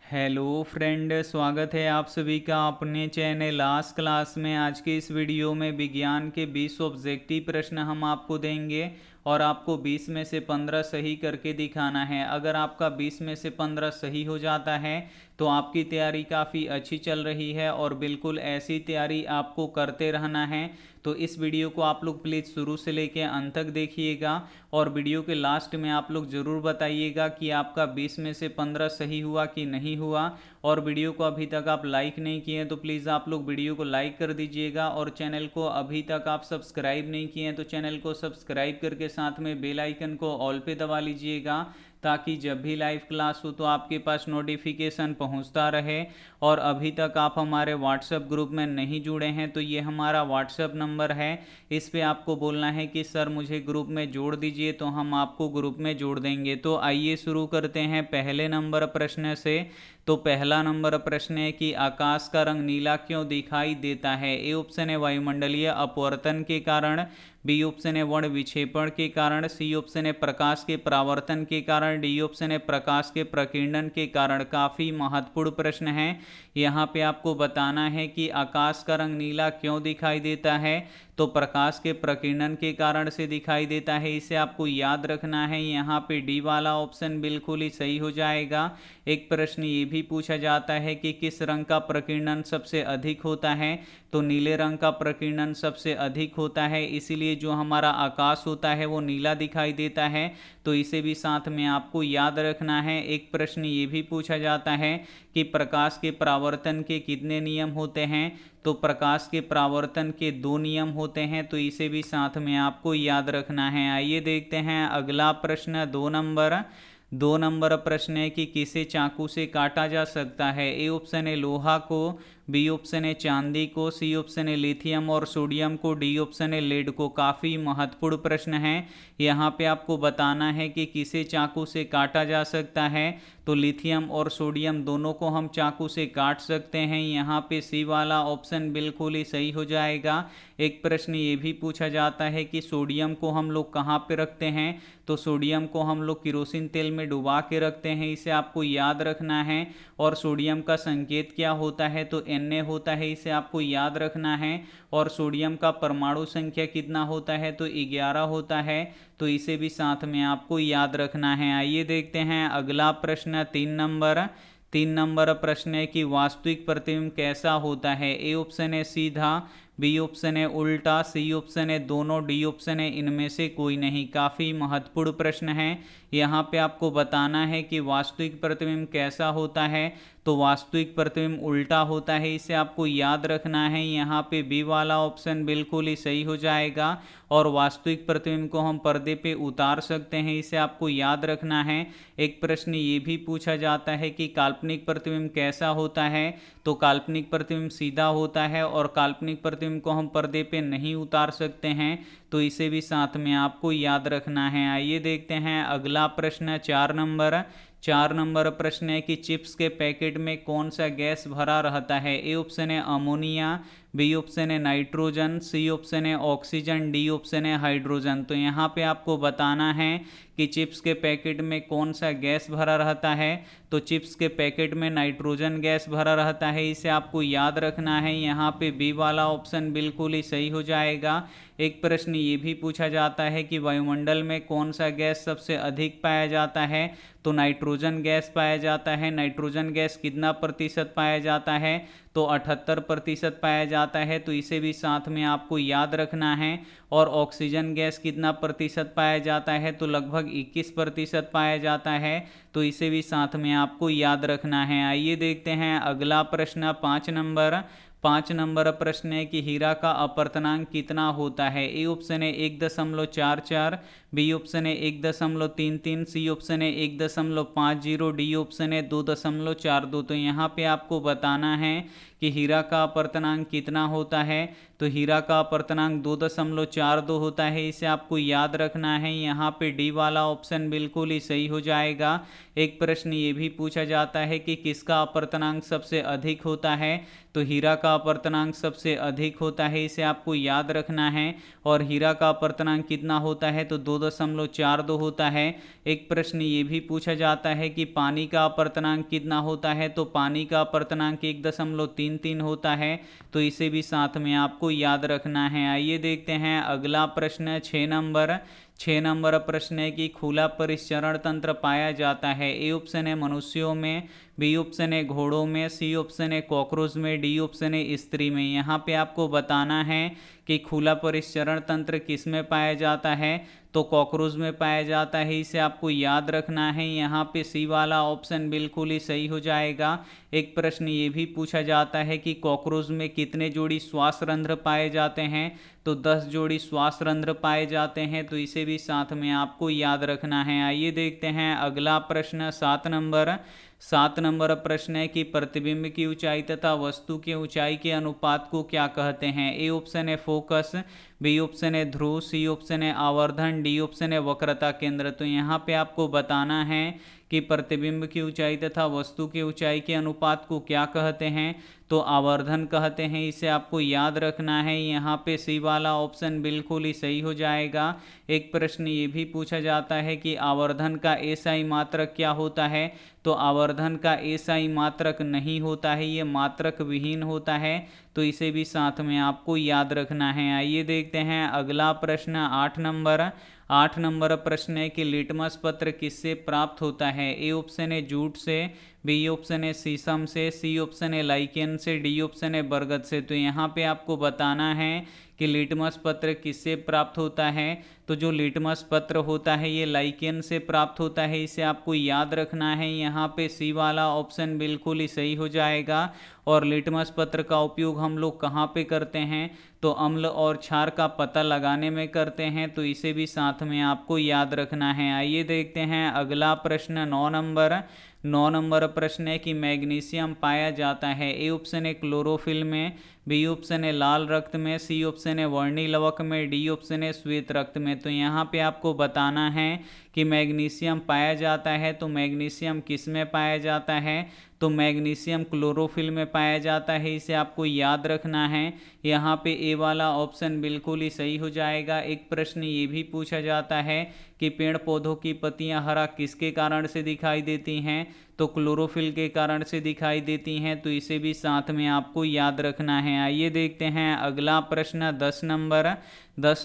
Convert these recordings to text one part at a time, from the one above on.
Hello friend, स्वागत है आप सभी का अपने चैनल लास्ट क्लास में। आज के इस वीडियो में विज्ञान के 20 ऑब्जेक्टिव प्रश्न हम आपको देंगे और आपको 20 में से 15 सही करके दिखाना है। अगर आपका 20 में से 15 सही हो जाता है तो आपकी तैयारी काफ़ी अच्छी चल रही है और बिल्कुल ऐसी तैयारी आपको करते रहना है। तो इस वीडियो को आप लोग प्लीज़ शुरू से लेकर अंत तक देखिएगा और वीडियो के लास्ट में आप लोग ज़रूर बताइएगा कि आपका 20 में से 15 सही हुआ कि नहीं हुआ। और वीडियो को अभी तक आप लाइक नहीं किए हैं तो प्लीज़ आप लोग वीडियो को लाइक कर दीजिएगा और चैनल को अभी तक आप सब्सक्राइब नहीं किए हैं तो चैनल को सब्सक्राइब करके साथ में बेल आइकन को ऑल पे दबा लीजिएगा, ताकि जब भी लाइव क्लास हो तो आपके पास नोटिफिकेशन पहुंचता रहे। और अभी तक आप हमारे व्हाट्सएप ग्रुप में नहीं जुड़े हैं तो ये हमारा व्हाट्सएप नंबर है, इस पे आपको बोलना है कि सर मुझे ग्रुप में जोड़ दीजिए, तो हम आपको ग्रुप में जोड़ देंगे। तो आइए शुरू करते हैं पहले नंबर प्रश्न से। तो पहला नंबर प्रश्न है कि आकाश का रंग नीला क्यों दिखाई देता है। ए ऑप्शन है वायुमंडलीय अपवर्तन के कारण, बी ऑप्शन है वर्ण विक्षेपण के कारण, सी ऑप्शन है प्रकाश के परावर्तन के कारण, डी ऑप्शन है प्रकाश के प्रकीर्णन के कारण। काफ़ी महत्वपूर्ण प्रश्न है। यहाँ पे आपको बताना है कि आकाश का रंग नीला क्यों दिखाई देता है, तो प्रकाश के प्रकीर्णन के कारण से दिखाई देता है। इसे आपको याद रखना है। यहाँ पे डी वाला ऑप्शन बिल्कुल ही सही हो जाएगा। एक प्रश्न ये भी पूछा जाता है कि किस रंग का प्रकीर्णन सबसे अधिक होता है, तो नीले रंग का प्रकीर्णन सबसे अधिक होता है, इसीलिए जो हमारा आकाश होता है वो नीला दिखाई देता है। तो इसे भी साथ में आपको याद रखना है। एक प्रश्न ये भी पूछा जाता है कि प्रकाश के परावर्तन के कितने नियम होते हैं, तो प्रकाश के परावर्तन के 2 नियम होते हैं, तो इसे भी साथ में आपको याद रखना है। आइए देखते हैं अगला प्रश्न। 2 नंबर प्रश्न है कि किसे चाकू से काटा जा सकता है। ए ऑप्शन है लोहा को, बी ऑप्शन है चांदी को, सी ऑप्शन है लिथियम और सोडियम को, डी ऑप्शन है लेड को। काफ़ी महत्वपूर्ण प्रश्न है। यहाँ पे आपको बताना है कि किसे चाकू से काटा जा सकता है, तो लिथियम और सोडियम दोनों को हम चाकू से काट सकते हैं। यहाँ पे सी वाला ऑप्शन बिल्कुल ही सही हो जाएगा। एक प्रश्न ये भी पूछा जाता है कि सोडियम को हम लोग कहाँ पे रखते हैं, तो सोडियम को हम लोग केरोसिन तेल में डुबा के रखते हैं, इसे आपको याद रखना है। और सोडियम का संकेत क्या होता है, तो Na होता है, इसे आपको याद रखना है। और सोडियम का परमाणु संख्या कितना होता है, तो 11 होता है, तो इसे भी साथ में आपको याद रखना है। आइए देखते हैं अगला प्रश्न। 3 नंबर प्रश्न है कि वास्तविक प्रतिबिंब कैसा होता है। ए ऑप्शन है सीधा, बी ऑप्शन है उल्टा, सी ऑप्शन है दोनों, डी ऑप्शन है इनमें से कोई नहीं। काफ़ी महत्वपूर्ण प्रश्न है। यहाँ पे आपको बताना है कि वास्तविक प्रतिबिंब कैसा होता है, तो वास्तविक प्रतिबिंब उल्टा होता है, इसे आपको याद रखना है। यहाँ पे बी वाला ऑप्शन बिल्कुल ही सही हो जाएगा। और वास्तविक प्रतिबिंब को हम पर्दे पे उतार सकते हैं, इसे आपको याद रखना है। एक प्रश्न ये भी पूछा जाता है कि काल्पनिक प्रतिबिंब कैसा होता है, तो काल्पनिक प्रतिबिंब सीधा होता है और काल्पनिक प्रतिबिंब को हम पर्दे पे नहीं उतार सकते हैं, तो इसे भी साथ में आपको याद रखना है। आइए देखते हैं अगला प्रश्न। 4 नंबर प्रश्न है कि चिप्स के पैकेट में कौन सा गैस भरा रहता है। ए ऑप्शन है अमोनिया, बी ऑप्शन है नाइट्रोजन, सी ऑप्शन है ऑक्सीजन, डी ऑप्शन है हाइड्रोजन। तो यहाँ पे आपको बताना है कि चिप्स के पैकेट में कौन सा गैस भरा रहता है, तो चिप्स के पैकेट में नाइट्रोजन गैस भरा रहता है, इसे आपको याद रखना है। यहाँ पे बी वाला ऑप्शन बिल्कुल ही सही हो जाएगा। एक प्रश्न ये भी पूछा जाता है कि वायुमंडल में कौन सा गैस सबसे अधिक पाया जाता है, तो नाइट्रोजन गैस पाया जाता है। नाइट्रोजन गैस कितना प्रतिशत पाया जाता है, तो 78% पाया जाता है, तो इसे भी साथ में आपको याद रखना है। और ऑक्सीजन गैस कितना प्रतिशत पाया जाता है, तो लगभग 21% पाया जाता है, तो इसे भी साथ में आपको याद रखना है। आइए देखते हैं अगला प्रश्न। 5 नंबर प्रश्न है कि हीरा का अपवर्तनांक कितना होता है। ए ऑप्शन है 1.44, बी ऑप्शन है 1.33, सी ऑप्शन है 1.50, डी ऑप्शन है 2.42। तो यहाँ पे आपको बताना है कि हीरा का अपवर्तनांक कितना होता है, तो हीरा का अपवर्तनांक 2.42 होता है, इसे आपको याद रखना है। यहाँ पे डी वाला ऑप्शन बिल्कुल ही सही हो जाएगा। एक प्रश्न ये भी पूछा जाता है कि किसका अपवर्तनांक सबसे अधिक होता है, तो हीरा का अपवर्तनांक सबसे अधिक होता है, इसे आपको याद रखना है। और हीरा का अपवर्तनांक कितना होता है, तो 2.42 होता है। एक प्रश्न ये भी पूछा जाता है कि पानी का अपवर्तनांक कितना होता है, तो पानी का अपवर्तनांक 1.33 होता है। तो इसे भी साथ में आपको याद रखना है। आइए देखते हैं अगला प्रश्न 6 नंबर प्रश्न है कि खुला परिसरण तंत्र पाया जाता है। ए ऑप्शन है मनुष्यों में, बी ऑप्शन है घोड़ों में, सी ऑप्शन है कॉकरोच में, डी ऑप्शन है स्त्री में। यहाँ पे आपको बताना है कि खुला परिसरण तंत्र किस में पाया जाता है, तो कॉकरोच में पाया जाता है। इसे आपको याद रखना है। यहाँ पे सी वाला ऑप्शन बिल्कुल ही सही हो जाएगा। एक प्रश्न ये भी पूछा जाता है कि कॉकरोच में कितने जोड़ी श्वास रंध्र पाए जाते हैं, तो 10 जोड़ी श्वास रंध्र पाए जाते हैं। तो इसे भी साथ में आपको याद रखना है। आइए देखते हैं अगला प्रश्न 7 नंबर प्रश्न है कि प्रतिबिंब की ऊंचाई तथा वस्तु की ऊंचाई के अनुपात को क्या कहते हैं। ए ऑप्शन है फोकस, बी ऑप्शन है ध्रुव, सी ऑप्शन है आवर्धन, डी ऑप्शन है वक्रता केंद्र। तो यहाँ पे आपको बताना है कि प्रतिबिंब की ऊंचाई तथा वस्तु की ऊंचाई के अनुपात को क्या कहते हैं, तो आवर्धन कहते हैं। इसे आपको याद रखना है। यहाँ पे सी वाला ऑप्शन बिल्कुल ही सही हो जाएगा। एक प्रश्न ये भी पूछा जाता है कि आवर्धन का एसआई मात्रक क्या होता है, तो आवर्धन का एसआई मात्रक नहीं होता है, ये मात्रक विहीन होता है। तो इसे भी साथ में आपको याद रखना है। आइए देखते हैं अगला प्रश्न 8 नंबर प्रश्न है कि लिटमस पत्र किससे प्राप्त होता है। ए ऑप्शन है जूट से, बी ऑप्शन है शीशम से, सी ऑप्शन है लाइकेन से, डी ऑप्शन है बरगद से। तो यहाँ पे आपको बताना है कि लिटमस पत्र किससे प्राप्त होता है, तो जो लिटमस पत्र होता है ये लाइकेन से प्राप्त होता है। इसे आपको याद रखना है। यहाँ पे सी वाला ऑप्शन बिल्कुल ही सही हो जाएगा। और लिटमस पत्र का उपयोग हम लोग कहाँ पे करते हैं, तो अम्ल और क्षार का पता लगाने में करते हैं। तो इसे भी साथ में आपको याद रखना है। आइए देखते हैं अगला प्रश्न 9 नंबर प्रश्न है कि मैग्नीशियम पाया जाता है। ए ऑप्शन है क्लोरोफिल में, बी ऑप्शन है लाल रक्त में, सी ऑप्शन है वर्णी लवक में, डी ऑप्शन है श्वेत रक्त में। तो यहाँ पे आपको बताना है कि मैग्नीशियम पाया जाता है। तो मैग्नीशियम किस में पाया जाता है, तो मैग्नीशियम क्लोरोफिल में पाया जाता है। इसे आपको याद रखना है। यहाँ पे ए वाला ऑप्शन बिल्कुल ही सही हो जाएगा। एक प्रश्न ये भी पूछा जाता है कि पेड़ पौधों की पत्तियां हरा किसके कारण से दिखाई देती हैं, तो क्लोरोफिल के कारण से दिखाई देती हैं। तो इसे भी साथ में आपको याद रखना है। आइए देखते हैं अगला प्रश्न 10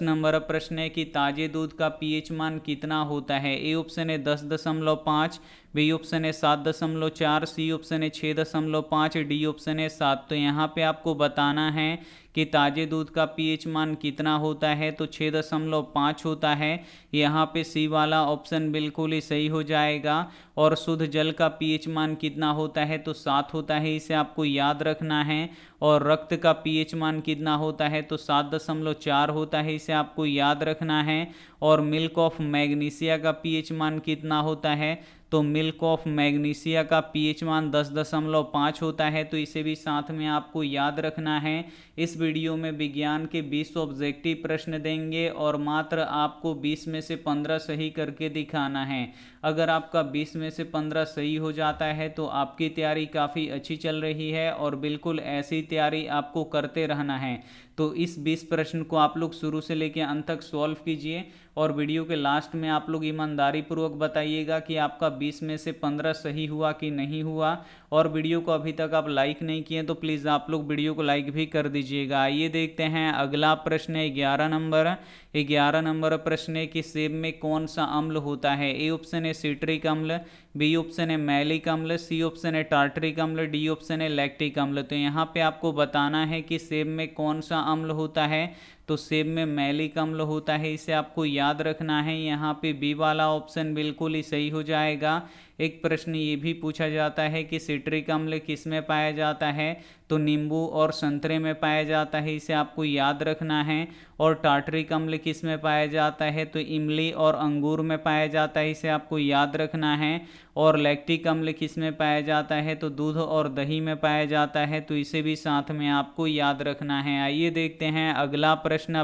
नंबर प्रश्न है कि ताजे दूध का पीएच मान कितना होता है। ए ऑप्शन है 10.5, बी ऑप्शन है 7.4, सी ऑप्शन है 6.5, डी ऑप्शन है 7। तो यहाँ पे आपको बताना है कि ताजे दूध का पीएच मान कितना होता है, तो 6.5 होता है। यहाँ पे सी वाला ऑप्शन बिल्कुल ही सही हो जाएगा। और शुद्ध जल का पीएच मान कितना होता है, तो 7 होता है। इसे आपको याद रखना है। और रक्त का पीएच मान कितना होता है, तो 7.4 होता है। इसे आपको याद रखना है। और मिल्क ऑफ मैग्नीशिया का पीएच मान कितना होता है, तो मिल्क ऑफ मैग्नीशिया का पीएच मान 10.5 होता है। तो इसे भी साथ में आपको याद रखना है। इस वीडियो में विज्ञान के 20 ऑब्जेक्टिव प्रश्न देंगे और मात्र आपको 20 में से 15 सही करके दिखाना है। अगर आपका 20 में से 15 सही हो जाता है तो आपकी तैयारी काफ़ी अच्छी चल रही है और बिल्कुल ऐसी तैयारी आपको करते रहना है। तो इस 20 प्रश्न को आप लोग शुरू से लेकर अंत तक सॉल्व कीजिए और वीडियो के लास्ट में आप लोग ईमानदारी पूर्वक बताइएगा कि आपका 20 में से 15 सही हुआ कि नहीं हुआ। और वीडियो को अभी तक आप लाइक नहीं किए तो प्लीज़ आप लोग वीडियो को लाइक भी कर दीजिएगा। आइए देखते हैं अगला प्रश्न है 11 नंबर प्रश्न है कि सेब में कौन सा अम्ल होता है। ए ऑप्शन है सिट्रिक अम्ल, बी ऑप्शन है मैलिक अम्ल, सी ऑप्शन है टार्टरिक अम्ल, डी ऑप्शन है लैक्टिक अम्ल। तो यहाँ पे आपको बताना है कि सेब में कौन सा अम्ल होता है, तो सेब में मैलिक अम्ल होता है। इसे आपको याद रखना है। यहाँ पे बी वाला ऑप्शन बिल्कुल ही सही हो जाएगा। एक प्रश्न ये भी पूछा जाता है कि सिट्रिक अम्ल किस में पाया जाता है, तो नींबू और संतरे में पाया जाता है। इसे आपको याद रखना है। और टार्टरिक अम्ल किस में पाया जाता है, तो इमली और अंगूर में पाया जाता है। इसे आपको याद रखना है। और लैक्टिक अम्ल किस में पाया जाता है, तो दूध और दही में पाया जाता है। तो इसे भी साथ में आपको याद रखना है। आइए देखते हैं अगला प्रश्न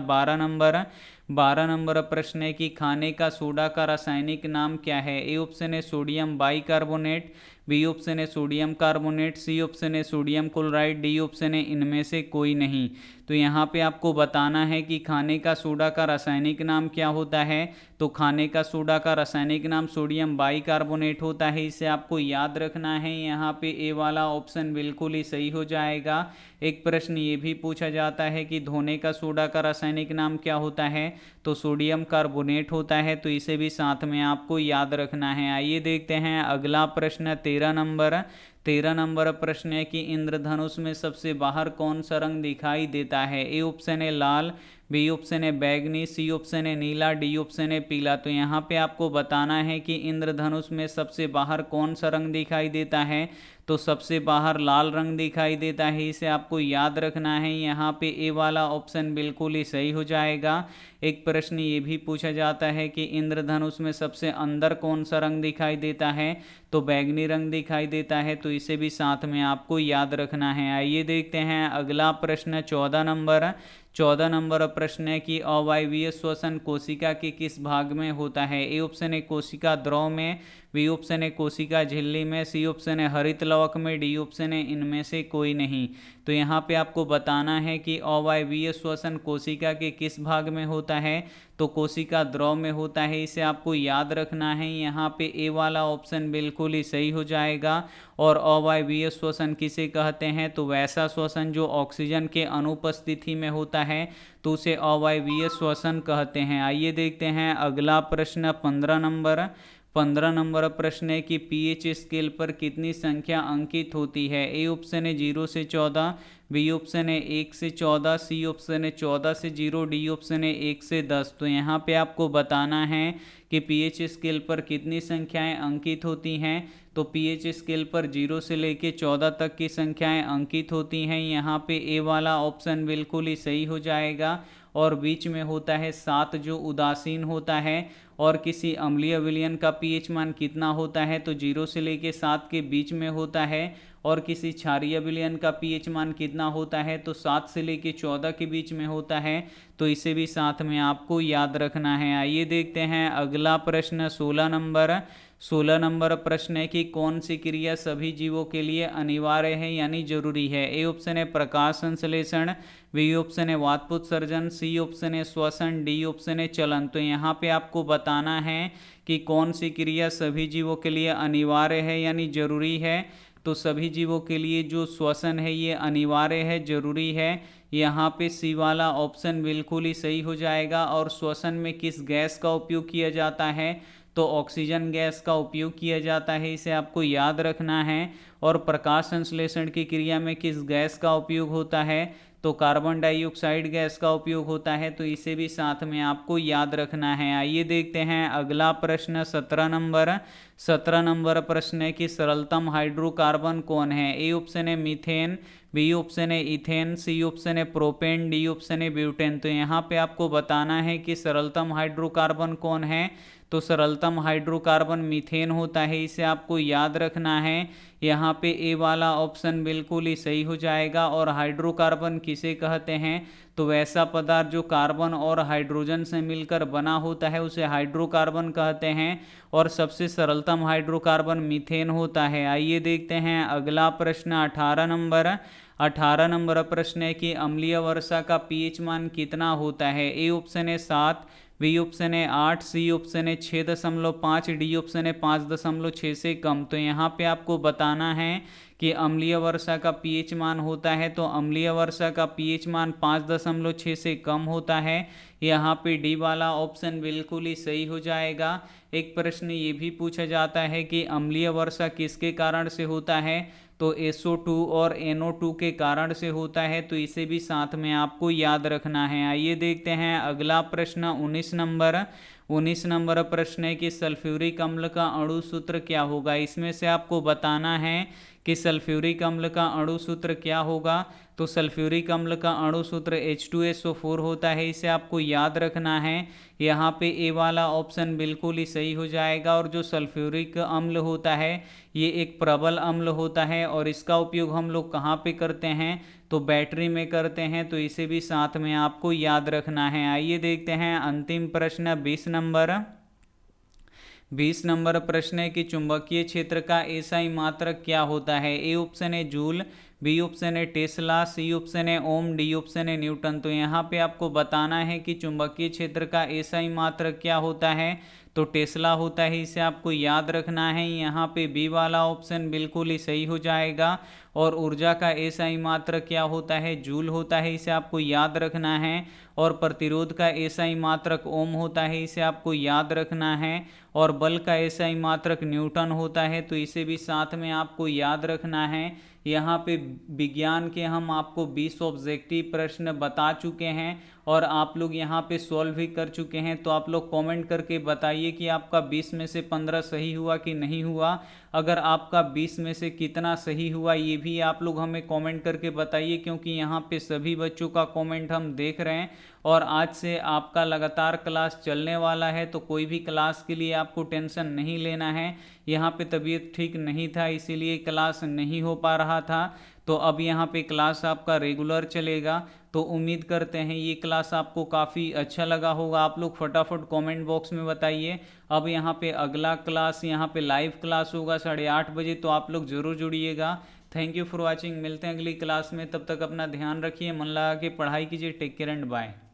12 नंबर प्रश्न है कि खाने का सोडा का रासायनिक नाम क्या है। ए ऑप्शन है सोडियम बाइकार्बोनेट, बी ऑप्शन है सोडियम कार्बोनेट, सी ऑप्शन है सोडियम क्लोराइड, डी ऑप्शन है इनमें से कोई नहीं। तो यहाँ पे आपको बताना है कि खाने का सोडा का रासायनिक नाम क्या होता है। तो खाने का सोडा का रासायनिक नाम सोडियम बाइकार्बोनेट होता है, इसे आपको याद रखना है। यहाँ पे ए वाला ऑप्शन बिल्कुल ही सही हो जाएगा। एक प्रश्न ये भी पूछा जाता है कि धोने का सोडा का रासायनिक नाम क्या होता है, तो सोडियम कार्बोनेट होता है, तो इसे भी साथ में आपको याद रखना है। आइए देखते हैं अगला प्रश्न 13 नंबर प्रश्न है कि इंद्रधनुष में सबसे बाहर कौन सा रंग दिखाई देता है। ए ऑप्शन है लाल, बी ऑप्शन है बैगनी, सी ऑप्शन है नीला, डी ऑप्शन है पीला। तो यहाँ पे आपको बताना है कि इंद्रधनुष में सबसे बाहर कौन सा रंग दिखाई देता है। तो सबसे बाहर लाल रंग दिखाई देता है, इसे आपको याद रखना है। यहाँ पे ए वाला ऑप्शन बिल्कुल ही सही हो जाएगा। एक प्रश्न ये भी पूछा जाता है कि इंद्रधनुष में सबसे अंदर कौन सा रंग दिखाई देता है, तो बैगनी रंग दिखाई देता है, तो इसे भी साथ में आपको याद रखना है। आइए देखते हैं अगला प्रश्न 14 नंबर प्रश्न है कि अवायवीय श्वसन कोशिका के किस भाग में होता है। ए ऑप्शन है कोशिका द्रव में, बी ऑप्शन है कोशिका झिल्ली में, सी ऑप्शन है हरित लवक में, डी ऑप्शन है इनमें से कोई नहीं। तो यहाँ पे आपको बताना है कि अवायवीय श्वसन कोशिका के किस भाग में होता है, तो कोशिका द्रव में होता है, इसे आपको याद रखना है। यहाँ पे ए वाला ऑप्शन बिल्कुल ही सही हो जाएगा। और अवायवीय श्वसन किसे कहते हैं, तो वैसा श्वसन जो ऑक्सीजन के अनुपस्थिति में होता है, तो उसे अवायवीय श्वसन कहते हैं। आइए देखते हैं अगला प्रश्न 15 नंबर प्रश्न है कि पीएच स्केल पर कितनी संख्या अंकित होती है। ए ऑप्शन है 0 से 14, बी ऑप्शन है 1 से 14, सी ऑप्शन है 14 से 0, डी ऑप्शन है 1 से 10। तो यहाँ पे आपको बताना है कि पीएच स्केल पर कितनी संख्याएं अंकित होती हैं। तो पीएच स्केल पर 0 से लेके 14 तक की संख्याएं अंकित होती हैं। यहाँ पे ए वाला ऑप्शन बिल्कुल ही सही हो जाएगा। और बीच में होता है 7 जो उदासीन होता है। और किसी अम्लीय विलयन का पीएच मान कितना होता है, तो 0 से लेके 7 के बीच में होता है। और किसी क्षारीय विलयन का पीएच मान कितना होता है, तो 7 से लेके 14 के बीच में होता है। तो इसे भी साथ में आपको याद रखना है। आइए देखते हैं अगला प्रश्न 16 नंबर प्रश्न है कि कौन सी क्रिया सभी जीवों के लिए अनिवार्य है यानी जरूरी है। ए ऑप्शन है प्रकाश संश्लेषण, बी ऑप्शन है वातपुत्सर्जन, सी ऑप्शन है श्वसन, डी ऑप्शन है चलन। तो यहाँ पे आपको बताना है कि कौन सी क्रिया सभी जीवों के लिए अनिवार्य है यानी जरूरी है। तो सभी जीवों के लिए जो श्वसन है ये अनिवार्य है, जरूरी है। यहाँ पे सी वाला ऑप्शन बिल्कुल ही सही हो जाएगा। और श्वसन में किस गैस का उपयोग किया जाता है, तो ऑक्सीजन गैस का उपयोग किया जाता है, इसे आपको याद रखना है। और प्रकाश संश्लेषण की क्रिया में किस गैस का उपयोग होता है, तो कार्बन डाइऑक्साइड गैस का उपयोग होता है, तो इसे भी साथ में आपको याद रखना है। आइए देखते हैं अगला प्रश्न 17 नंबर प्रश्न है कि सरलतम हाइड्रोकार्बन कौन है। ए ऑप्शन है मीथेन, बी ऑप्शन है इथेन, सी ऑप्शन है प्रोपेन, डी ऑप्शन है ब्यूटेन। तो यहाँ पे आपको बताना है कि सरलतम हाइड्रोकार्बन कौन है। तो सरलतम हाइड्रोकार्बन मीथेन होता है, इसे आपको याद रखना है। यहाँ पे ए वाला ऑप्शन बिल्कुल ही सही हो जाएगा। और हाइड्रोकार्बन किसे कहते हैं, तो वैसा पदार्थ जो कार्बन और हाइड्रोजन से मिलकर बना होता है उसे हाइड्रोकार्बन कहते हैं। और सबसे सरलतम हाइड्रोकार्बन मीथेन होता है। आइए देखते हैं अगला प्रश्न 18 नंबर प्रश्न है कि अम्लीय वर्षा का पीएच मान कितना होता है। ए ऑप्शन है 7, बी ऑप्शन है 8, सी ऑप्शन है 6.5, डी ऑप्शन है 5.6 से कम। तो यहाँ पे आपको बताना है कि अम्लीय वर्षा का पीएच मान होता है, तो अम्लीय वर्षा का पीएच मान 5.6 से कम होता है। यहाँ पे डी वाला ऑप्शन बिल्कुल ही सही हो जाएगा। एक प्रश्न ये भी पूछा जाता है कि अम्लीय वर्षा किसके कारण से होता है, तो SO2 और NO2 के कारण से होता है, तो इसे भी साथ में आपको याद रखना है। आइए देखते हैं अगला प्रश्न 19 नंबर प्रश्न है कि सल्फ्यूरिक अम्ल का अणु सूत्र क्या होगा। इसमें से आपको बताना है कि सल्फ्यूरिक अम्ल का अणु सूत्र क्या होगा। तो सल्फ्यूरिक अम्ल का अणु सूत्र H2SO4 होता है, इसे आपको याद रखना है। यहाँ पे ए वाला ऑप्शन बिल्कुल ही सही हो जाएगा। और जो सल्फ्यूरिक अम्ल होता है ये एक प्रबल अम्ल होता है और इसका उपयोग हम लोग कहाँ पे करते हैं, तो बैटरी में करते हैं, तो इसे भी साथ में आपको याद रखना है। आइए देखते हैं अंतिम प्रश्न 20 नंबर। 20 नंबर प्रश्न है कि चुंबकीय क्षेत्र का एसआई मात्रक क्या होता है। ए ऑप्शन है जूल, बी ऑप्शन है टेस्ला, सी ऑप्शन है ओम, डी ऑप्शन है न्यूटन। तो यहाँ पे आपको बताना है कि चुंबकीय क्षेत्र का एसआई मात्रक क्या होता है, तो टेस्ला होता है, इसे आपको याद रखना है। यहाँ पे बी वाला ऑप्शन बिल्कुल ही सही हो जाएगा। और ऊर्जा का एसआई मात्रक क्या होता है, जूल होता है, इसे आपको याद रखना है। और प्रतिरोध का एसआई मात्रक ओम होता है, इसे आपको याद रखना है। और बल का एसआई मात्रक न्यूटन होता है, तो इसे भी साथ में आपको याद रखना है। यहाँ पे विज्ञान के हम आपको 20 ऑब्जेक्टिव प्रश्न बता चुके हैं और आप लोग यहाँ पे सॉल्व भी कर चुके हैं। तो आप लोग कमेंट करके बताइए कि आपका 20 में से 15 सही हुआ कि नहीं हुआ। अगर आपका 20 में से कितना सही हुआ ये भी आप लोग हमें कमेंट करके बताइए, क्योंकि यहाँ पे सभी बच्चों का कमेंट हम देख रहे हैं। और आज से आपका लगातार क्लास चलने वाला है, तो कोई भी क्लास के लिए आपको टेंशन नहीं लेना है। यहाँ पे तबीयत ठीक नहीं था, इसीलिए क्लास नहीं हो पा रहा था। तो अब यहाँ पे क्लास आपका रेगुलर चलेगा। तो उम्मीद करते हैं ये क्लास आपको काफ़ी अच्छा लगा होगा। आप लोग फटाफट कमेंट बॉक्स में बताइए। अब यहाँ पे अगला क्लास यहाँ पे लाइव क्लास होगा 8:30 बजे, तो आप लोग ज़रूर जुड़िएगा। Thank you for watching. मिलते हैं अगली क्लास में, तब तक अपना ध्यान रखिए, मन लगा के पढ़ाई कीजिए। Take care and bye.